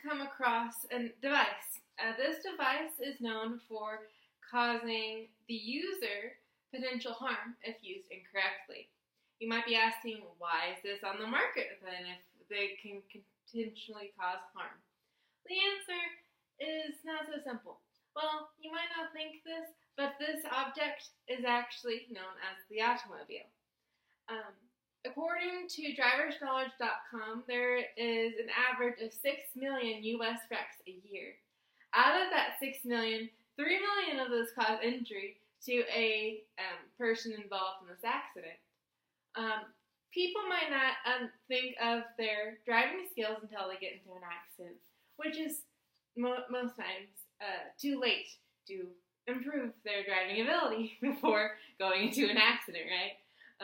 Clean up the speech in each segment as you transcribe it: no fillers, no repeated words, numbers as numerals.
come across a device. This device is known for causing the user potential harm if used incorrectly. You might be asking, why is this on the market then if they can potentially cause harm? The answer is not so simple. Well, you might not think this, but this object is actually known as the automobile. According to driversknowledge.com, there is an average of 6 million U.S. wrecks a year. Out of that 6 million, 3 million of those cause injury to a person involved in this accident. People might not think of their driving skills until they get into an accident, which is most times too late to improve their driving ability before going into an accident, right?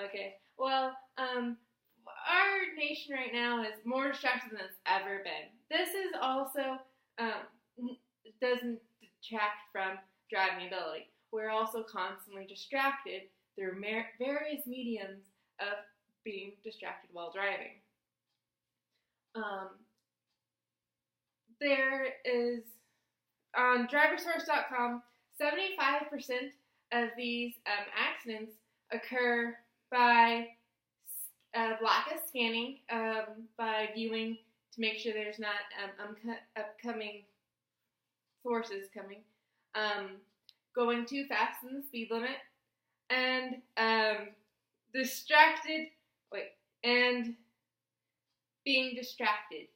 Okay, well, our nation right now is more distracted than it's ever been. This is also, doesn't detract from driving ability. We're also constantly distracted through various mediums of being distracted while driving. There is, on driversource.com, 75% of these accidents occur by lack of scanning, by viewing to make sure there's not upcoming forces coming, going too fast in the speed limit, and being distracted.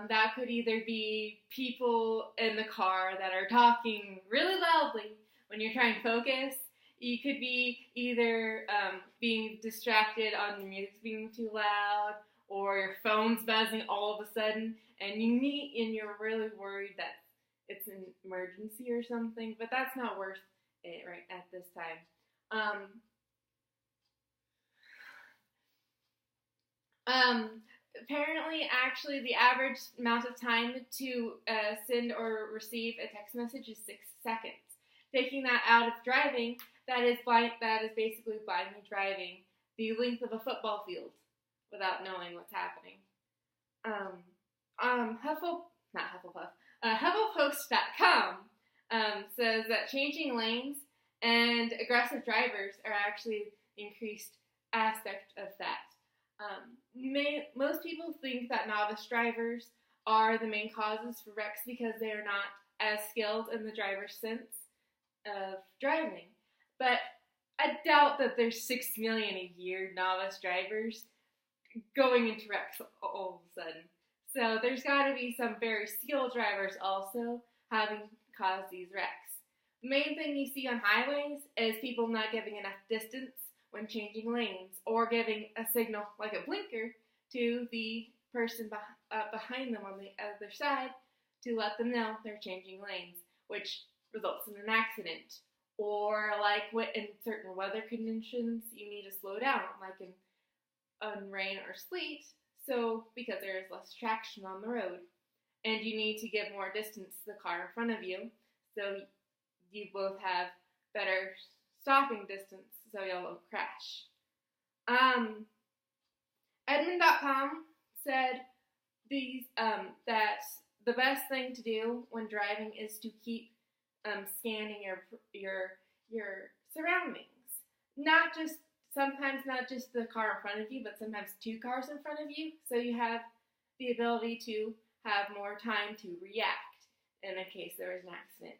That could either be people in the car that are talking really loudly when you're trying to focus. You could be either being distracted on the music being too loud, or your phone's buzzing all of a sudden, and you're really worried that it's an emergency or something, but that's not worth it right at this time. Apparently, actually, the average amount of time to send or receive a text message is 6 seconds. Taking that out of driving, that is basically blindly driving the length of a football field without knowing what's happening. HufflePost.com says that changing lanes and aggressive drivers are actually the increased aspect of that. Most people think that novice drivers are the main causes for wrecks because they are not as skilled in the driver's sense of driving. But I doubt that there's 6 million a year novice drivers going into wrecks all of a sudden. So there's got to be some very skilled drivers also having caused these wrecks. The main thing you see on highways is people not giving enough distance when changing lanes, or giving a signal like a blinker to the person behind them on the other side to let them know they're changing lanes, which results in an accident. Or like in certain weather conditions, you need to slow down, like in rain or sleet, so because there is less traction on the road, and you need to give more distance to the car in front of you, so you both have better stopping distance, so y'all don't crash. Edmund.com said that the best thing to do when driving is to keep scanning your surroundings. Sometimes not just the car in front of you, but sometimes 2 cars in front of you, so you have the ability to have more time to react in a case there is an accident.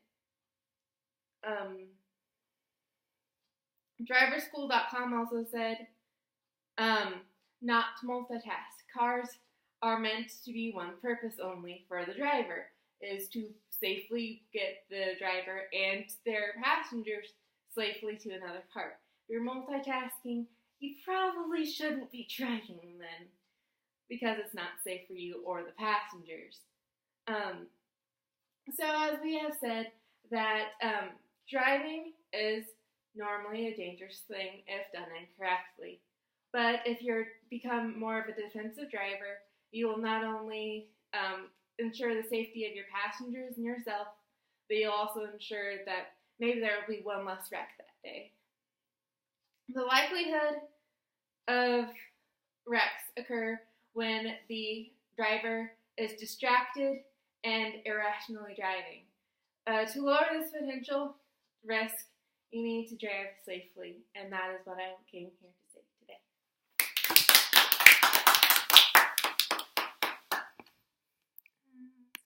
Driverschool.com also said not to multitask. Cars are meant to be one purpose only for the driver, is to safely get the driver and their passengers safely to another part. If you're multitasking, you probably shouldn't be driving then, because it's not safe for you or the passengers. So as we have said, that driving is normally a dangerous thing if done incorrectly. But if you become more of a defensive driver, you will not only ensure the safety of your passengers and yourself, but you'll also ensure that maybe there will be one less wreck that day. The likelihood of wrecks occur when the driver is distracted and irrationally driving. To lower this potential risk, you need to drive safely, and that is what I came here to